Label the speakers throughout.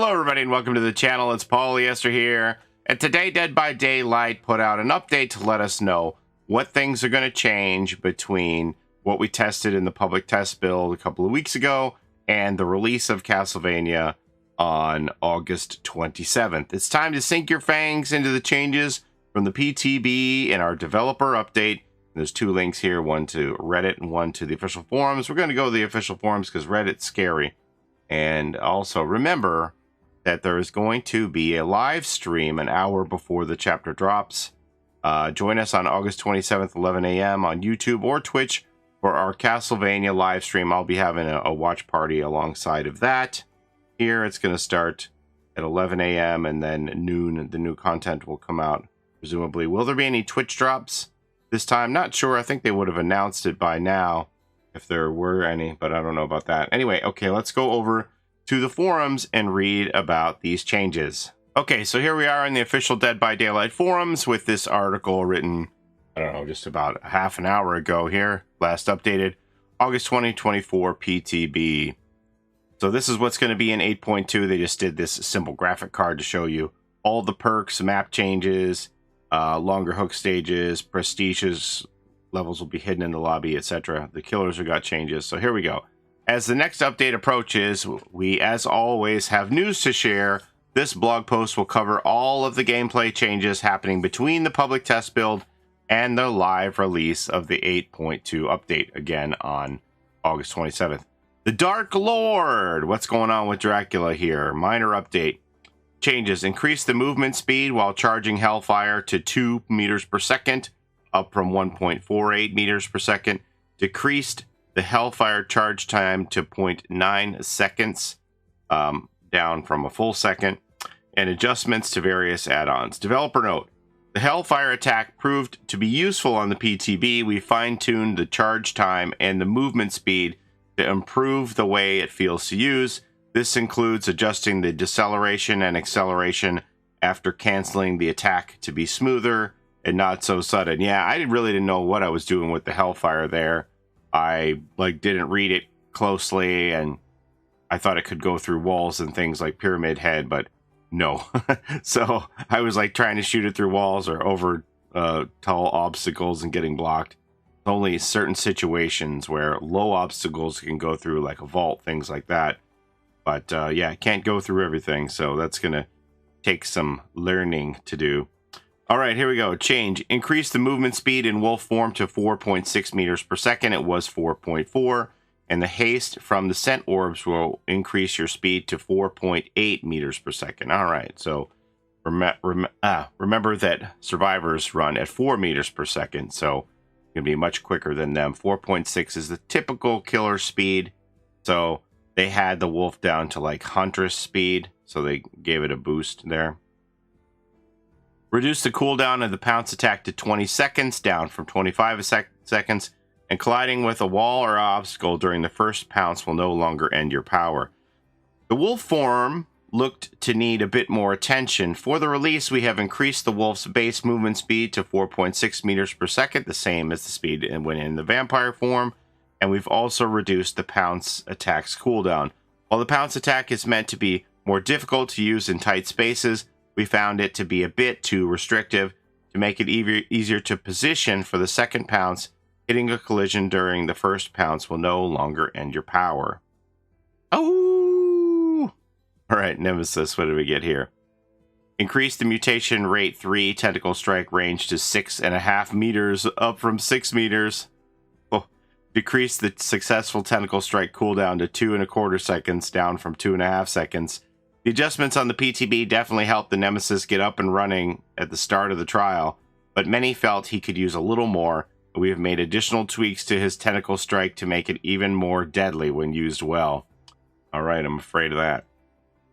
Speaker 1: Hello everybody and welcome to the channel. It's Paulie Esther here. And today Dead by Daylight put out an update to let us know what things are going to change between what we tested in the public test build a couple of weeks ago and the release of Castlevania on August 27th. It's time to sink your fangs into the changes from the PTB in our developer update. There's two links here, one to Reddit and one to the official forums. We're going to go to the official forums because Reddit's scary. And also remember that there is going to be a live stream an hour before the chapter drops. Join us on August 27th, 11 a.m. on YouTube or Twitch for our Castlevania live stream. I'll be having a watch party alongside of that. Here it's going to start at 11 a.m. and then noon the new content will come out, presumably. Will there be any Twitch drops this time? Not sure. I think they would have announced it by now if there were any, but I don't know about that. Anyway, okay, let's go over to the forums and read about these changes. Okay, so here we are in the official Dead by Daylight forums with this article written, I don't know, just about half an hour ago here, last updated, August 2024 PTB. So this is what's going to be in 8.2. They just did this simple graphic card to show you all the perks, map changes, longer hook stages, prestiges, levels will be hidden in the lobby, etc. The killers have got changes. So here we go. As the next update approaches, we, as always, have news to share. This blog post will cover all of the gameplay changes happening between the public test build and the live release of the 8.2 update, again on August 27th. The Dark Lord! What's going on with Dracula here? Minor update. Changes. Increase the movement speed while charging Hellfire to 2 meters per second, up from 1.48 meters per second. Decreased the Hellfire charge time to 0.9 seconds, down from a full second. And adjustments to various add-ons. Developer note. The Hellfire attack proved to be useful on the PTB. We fine-tuned the charge time and the movement speed to improve the way it feels to use. This includes adjusting the deceleration and acceleration after canceling the attack to be smoother and not so sudden. Yeah, I really didn't know what I was doing with the Hellfire there. I didn't read it closely and I thought it could go through walls and things like Pyramid Head, but no. So I was trying to shoot it through walls or over tall obstacles and getting blocked. Only certain situations where low obstacles can go through, like a vault, things like that. But yeah, it can't go through everything, so that's going to take some learning to do. All right, here we go. Change. Increase the movement speed in wolf form to 4.6 meters per second. It was 4.4. And the haste from the scent orbs will increase your speed to 4.8 meters per second. All right, so remember that survivors run at 4 meters per second, so it's going to be much quicker than them. 4.6 is the typical killer speed, so they had the wolf down to huntress speed, so they gave it a boost there. Reduce the cooldown of the pounce attack to 20 seconds, down from 25 seconds, and colliding with a wall or obstacle during the first pounce will no longer end your power. The wolf form looked to need a bit more attention. For the release, we have increased the wolf's base movement speed to 4.6 meters per second, the same as the speed when in the vampire form, and we've also reduced the pounce attack's cooldown. While the pounce attack is meant to be more difficult to use in tight spaces, we found it to be a bit too restrictive. To make it easier to position for the second pounce, hitting a collision during the first pounce will no longer end your power. Oh! All right, Nemesis, what did we get here? Increase the mutation rate 3 tentacle strike range to 6.5 meters, up from 6 meters. Oh. Decrease the successful tentacle strike cooldown to 2.25 seconds, down from 2.5 seconds. The adjustments on the PTB definitely helped the Nemesis get up and running at the start of the trial, but many felt he could use a little more. We have made additional tweaks to his tentacle strike to make it even more deadly when used well. All right, I'm afraid of that.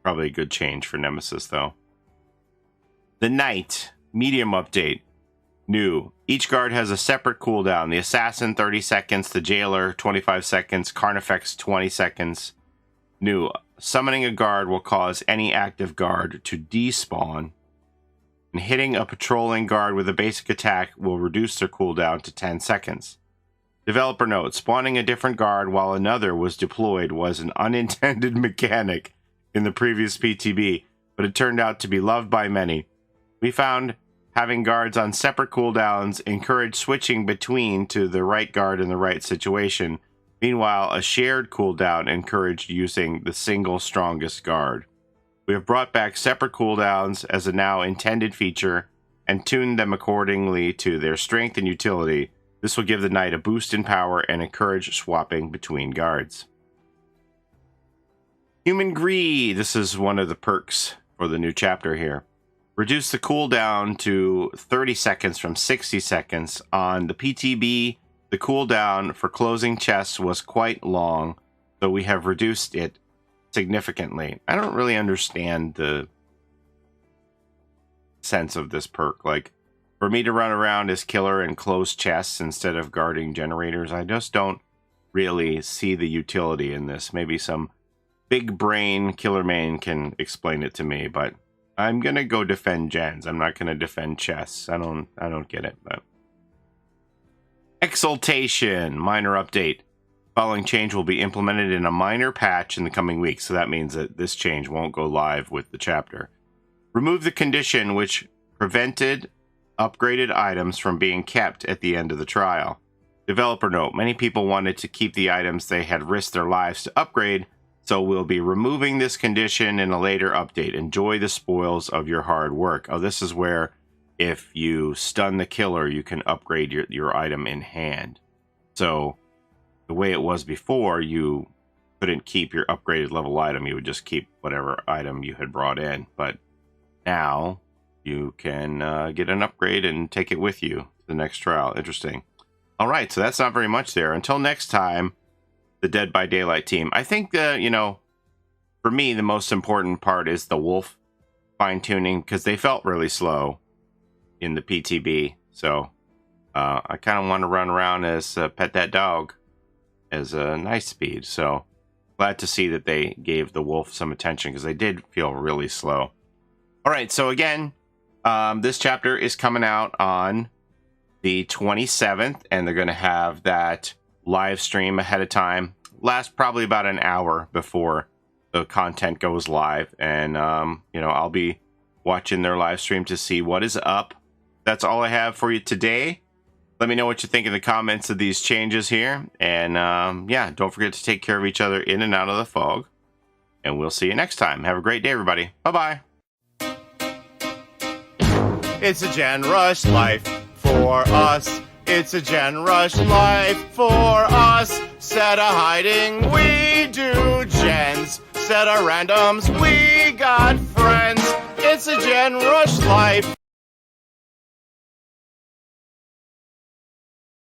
Speaker 1: Probably a good change for Nemesis, though. The Knight, medium update. New. Each guard has a separate cooldown. The Assassin, 30 seconds. The Jailer, 25 seconds. Carnifex, 20 seconds. New. Summoning a guard will cause any active guard to despawn. And hitting a patrolling guard with a basic attack will reduce their cooldown to 10 seconds. Developer note, spawning a different guard while another was deployed was an unintended mechanic. in the previous PTB, but it turned out to be loved by many. We found having guards on separate cooldowns encouraged switching between to the right guard in the right situation. Meanwhile, a shared cooldown encouraged using the single strongest guard. We have brought back separate cooldowns as a now intended feature and tuned them accordingly to their strength and utility. This will give the knight a boost in power and encourage swapping between guards. Human Greed. This is one of the perks for the new chapter here. Reduce the cooldown to 30 seconds from 60 seconds. On the PTB, the cooldown for closing chests was quite long, so we have reduced it significantly. I don't really understand the sense of this perk. Like, for me to run around as killer and close chests instead of guarding generators, I just don't really see the utility in this. Maybe some big brain killer main can explain it to me, but I'm gonna go defend gens. I'm not gonna defend chests. I don't get it. But Exaltation, minor update. Following change will be implemented in a minor patch in the coming weeks, so that means that this change won't go live with the chapter. Remove the condition which prevented upgraded items from being kept at the end of the trial. Developer note, many people wanted to keep the items they had risked their lives to upgrade, so we'll be removing this condition in a later update. Enjoy the spoils of your hard work. Oh, this is where if you stun the killer, you can upgrade your item in hand. So the way it was before, you couldn't keep your upgraded level item. You would just keep whatever item you had brought in. But now you can get an upgrade and take it with you to the next trial. Interesting. All right, so that's not very much there. Until next time, the Dead by Daylight team. I think for me, the most important part is the wolf fine-tuning, because they felt really slow in the PTB. So I kind of want to run around as pet that dog as a nice speed. So glad to see that they gave the wolf some attention, because they did feel really slow. All right, so again, this chapter is coming out on the 27th, and they're going to have that live stream ahead of time. Last probably about an hour before the content goes live, and I'll be watching their live stream to see what is up. That's all I have for you today. Let me know what you think in the comments of these changes here, and yeah, don't forget to take care of each other in and out of the fog, and we'll see you next time. Have a great day, everybody. Bye-bye. It's a Gen Rush life for us. It's a Gen Rush life for us. Set a hiding, we do gens. Set a randoms, we got friends. It's a Gen Rush life